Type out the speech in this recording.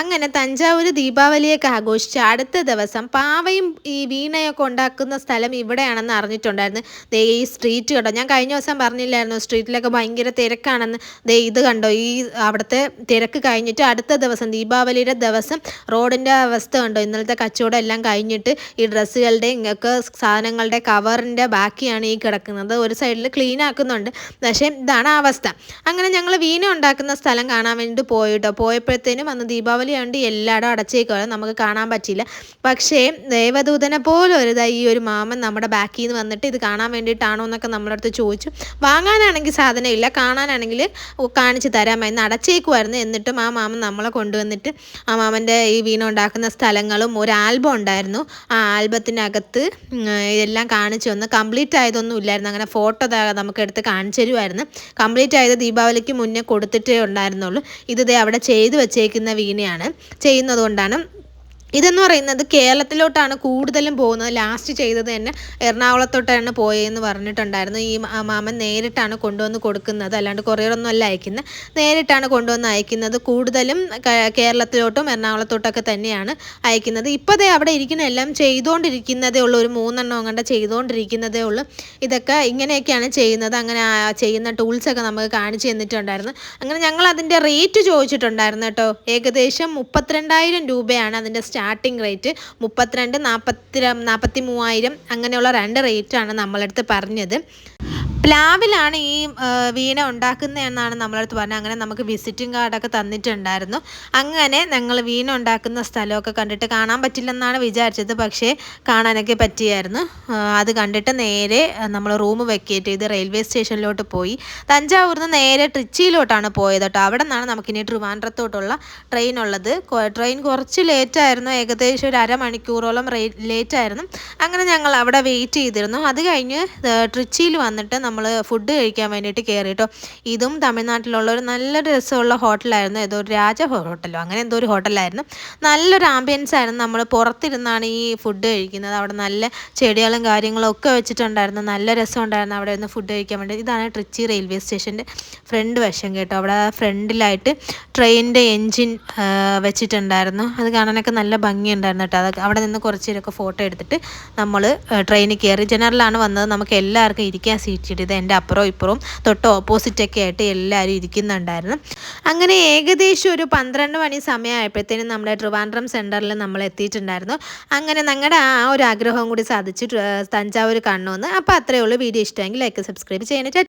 അങ്ങനെ തഞ്ചാവൂർ ദീപാവലിയൊക്കെ ആഘോഷിച്ച് അടുത്ത ദിവസം പാവയും ഈ വീണയൊക്കെ ഉണ്ടാക്കുന്ന സ്ഥലം ഇവിടെയാണെന്ന് അറിഞ്ഞിട്ടുണ്ടായിരുന്നു. ദേ ഈ സ്ട്രീറ്റ് കണ്ടോ, ഞാൻ കഴിഞ്ഞ ദിവസം പറഞ്ഞില്ലായിരുന്നു സ്ട്രീറ്റിലൊക്കെ ഭയങ്കര തിരക്കാണെന്ന്. ദേ ഇത് കണ്ടോ, ഈ അവിടുത്തെ തിരക്ക് കഴിഞ്ഞിട്ട് അടുത്ത ദിവസം ദീപാവലിയുടെ ദിവസം റോഡിൻ്റെ അവസ്ഥ കണ്ടോ, ഇന്നലത്തെ കച്ചവടം എല്ലാം കഴിഞ്ഞിട്ട് ഈ ഡ്രസ്സുകളുടെ ഇങ്ങൊക്കെ സാധനങ്ങളുടെ കവറിൻ്റെ ബാക്കിയാണ് ഈ കിടക്കുന്നത്. ഒരു സൈഡിൽ ക്ലീൻ ആക്കുന്നുണ്ട്, പക്ഷേ ഇതാണ് അവസ്ഥ. അങ്ങനെ ഞങ്ങൾ വീണ ഉണ്ടാക്കുന്ന സ്ഥലം കാണാൻ വേണ്ടി പോയിട്ടോ. പോയപ്പോഴത്തേനും അന്ന് ദീപാവലി ആയതുകൊണ്ട് എല്ലായിടും അടച്ചേക്കുവാണ്, നമുക്ക് കാണാൻ പറ്റിയില്ല. പക്ഷേ ദേവദൂതനെ പോലെ ഈ ഒരു മാമൻ നമ്മുടെ ബാക്കിൽ നിന്ന് വന്നിട്ട് ഇത് കാണാൻ വേണ്ടിയിട്ടാണോ എന്നൊക്കെ നമ്മുടെ അടുത്ത് ചോദിച്ചു. വാങ്ങാനാണെങ്കിൽ സാധനം ഇല്ല, കാണാനാണെങ്കിൽ കാണിച്ച് തരാമെന്ന് അടച്ചേക്കുമായിരുന്നു. എന്നിട്ടും ആ മാമൻ നമ്മളെ കൊണ്ടുവന്നിട്ട് ആ മാമൻ്റെ ഈ വീണ ഉണ്ടാക്കുന്ന സ്ഥലങ്ങളും ഒരു ആൽബം ഉണ്ടായിരുന്നു, ആ ആൽബത്തിനകത്ത് ഇതെല്ലാം കാണിച്ചു തന്നു. കംപ്ലീറ്റ് ആയതൊന്നും ഇല്ലായിരുന്നു, അങ്ങനെ ഫോട്ടോ നമുക്ക് എടുത്ത് കാണിച്ചു തരുമായിരുന്നു. കംപ്ലീറ്റ് ആയത് ദീപാവലിക്ക് മുന്നേ കൊടുത്തിട്ടേ ഉണ്ടായിരുന്നുള്ളൂ. ഇത് അവിടെ ചെയ്തു വെച്ചേക്കുന്ന വീണയാണ്, ചെയ്യുന്നത് കൊണ്ടാണ്. ഇതെന്ന് പറയുന്നത് കേരളത്തിലോട്ടാണ് കൂടുതലും പോകുന്നത്. ലാസ്റ്റ് ചെയ്തത് തന്നെ എറണാകുളത്തോട്ടാണ് പോയതെന്ന് പറഞ്ഞിട്ടുണ്ടായിരുന്നു. ഈ മാമൻ നേരിട്ടാണ് കൊണ്ടുവന്ന് കൊടുക്കുന്നത്, അല്ലാണ്ട് കൊറിയറൊന്നും അല്ല അയക്കുന്നത്, നേരിട്ടാണ് കൊണ്ടുവന്ന് അയക്കുന്നത്. കൂടുതലും കേരളത്തിലോട്ടും എറണാകുളത്തോട്ടൊക്കെ തന്നെയാണ് അയക്കുന്നത്. ഇപ്പോൾ അവിടെ ഇരിക്കുന്ന എല്ലാം ചെയ്തുകൊണ്ടിരിക്കുന്നതേ ഉള്ളൂ, ഒരു 3 എണ്ണം അങ്ങോട്ട് ചെയ്തുകൊണ്ടിരിക്കുന്നതേ ഉള്ളൂ. ഇതൊക്കെ ഇങ്ങനെയൊക്കെയാണ് ചെയ്യുന്നത്. അങ്ങനെ ചെയ്യുന്ന ടൂൾസൊക്കെ നമുക്ക് കാണിച്ചു തന്നിട്ടുണ്ടായിരുന്നു. അങ്ങനെ ഞങ്ങൾ അതിൻ്റെ റേറ്റ് ചോദിച്ചിട്ടുണ്ടായിരുന്നു കേട്ടോ. ഏകദേശം 32,000 രൂപയാണ് അതിൻ്റെ സ്റ്റാർട്ടിംഗ് റേറ്റ്. 32, 43,000 അങ്ങനെയുള്ള 2 റേറ്റാണ് നമ്മളടുത്ത് പറഞ്ഞത്. പ്ലാവിലാണ് ഈ വീണ ഉണ്ടാക്കുന്നതെന്നാണ് നമ്മളടുത്ത് പറഞ്ഞത്. അങ്ങനെ നമുക്ക് വിസിറ്റിംഗ് കാർഡൊക്കെ തന്നിട്ടുണ്ടായിരുന്നു. അങ്ങനെ ഞങ്ങൾ വീണ ഉണ്ടാക്കുന്ന സ്ഥലമൊക്കെ കണ്ടിട്ട് കാണാൻ പറ്റില്ലെന്നാണ് വിചാരിച്ചത്, പക്ഷേ കാണാനൊക്കെ പറ്റിയായിരുന്നു. അത് കണ്ടിട്ട് നേരെ നമ്മൾ റൂം വെക്കേറ്റ് ചെയ്ത് റെയിൽവേ സ്റ്റേഷനിലോട്ട് പോയി. തഞ്ചാവൂരിൽ നിന്ന് നേരെ ട്രിച്ചിയിലോട്ടാണ് പോയത് കേട്ടോ. അവിടെ നിന്നാണ് നമുക്കിനി ട്രിവാൻഡ്രത്തോട്ടുള്ള ട്രെയിൻ ഉള്ളത്. ട്രെയിൻ കുറച്ച് ലേറ്റായിരുന്നു, ഏകദേശം ഒരു അരമണിക്കൂറോളം ലേറ്റായിരുന്നു. അങ്ങനെ ഞങ്ങൾ അവിടെ വെയിറ്റ് ചെയ്തിരുന്നു. അത് കഴിഞ്ഞ് ട്രിച്ചിയിൽ വന്നിട്ട് നമ്മൾ ഫുഡ് കഴിക്കാൻ വേണ്ടിയിട്ട് കയറി കേട്ടോ. ഇതും തമിഴ്നാട്ടിലുള്ള ഒരു നല്ലൊരു രസമുള്ള ഹോട്ടലായിരുന്നു, ഏതോ ഒരു രാജ ഹോട്ടലോ അങ്ങനെ എന്തോ ഒരു ഹോട്ടലായിരുന്നു. നല്ലൊരു ആംബിയൻസ് ആയിരുന്നു. നമ്മൾ പുറത്തിരുന്നാണ് ഈ ഫുഡ് കഴിക്കുന്നത്. അവിടെ നല്ല ചെടികളും കാര്യങ്ങളും ഒക്കെ വെച്ചിട്ടുണ്ടായിരുന്നു, നല്ല രസമുണ്ടായിരുന്നു അവിടെ ഇരുന്ന് ഫുഡ് കഴിക്കാൻ വേണ്ടി. ഇതാണ് ട്രിച്ചി റെയിൽവേ സ്റ്റേഷൻ്റെ ഫ്രണ്ട് വശം കേട്ടോ. അവിടെ ഫ്രണ്ടിലായിട്ട് ട്രെയിനിൻ്റെ എൻജിൻ വെച്ചിട്ടുണ്ടായിരുന്നു, അത് കാണാനൊക്കെ നല്ല ഭംഗിയുണ്ടായിരുന്നു കേട്ടോ. അതൊക്കെ അവിടെ നിന്ന് കുറച്ച് നേരമൊക്കെ ഫോട്ടോ എടുത്തിട്ട് നമ്മൾ ട്രെയിനിൽ കയറി. ജനറലാണ് വന്നത്, നമുക്ക് എല്ലാവർക്കും ഇരിക്കാൻ സീറ്റ് കിട്ടി. ഇത് എൻ്റെ അപ്പുറവും ഇപ്പുറവും തൊട്ട് ഓപ്പോസിറ്റൊക്കെ ആയിട്ട് എല്ലാവരും ഇരിക്കുന്നുണ്ടായിരുന്നു. അങ്ങനെ ഏകദേശം ഒരു 12 മണി സമയമായപ്പോഴത്തേനും നമ്മുടെ ട്രിവാൻഡ്രം സെൻറ്ററിൽ നമ്മൾ എത്തിയിട്ടുണ്ടായിരുന്നു. അങ്ങനെ ഞങ്ങളുടെ ആ ഒരു ആഗ്രഹവും കൂടി സാധിച്ചു, തഞ്ചാവൂർ കാണണമെന്ന്. അപ്പോൾ അത്രയേ ഉള്ളൂ. വീഡിയോ ഇഷ്ടമെങ്കിൽ ലൈക്ക് സബ്സ്ക്രൈബ് ചെയ്യണം.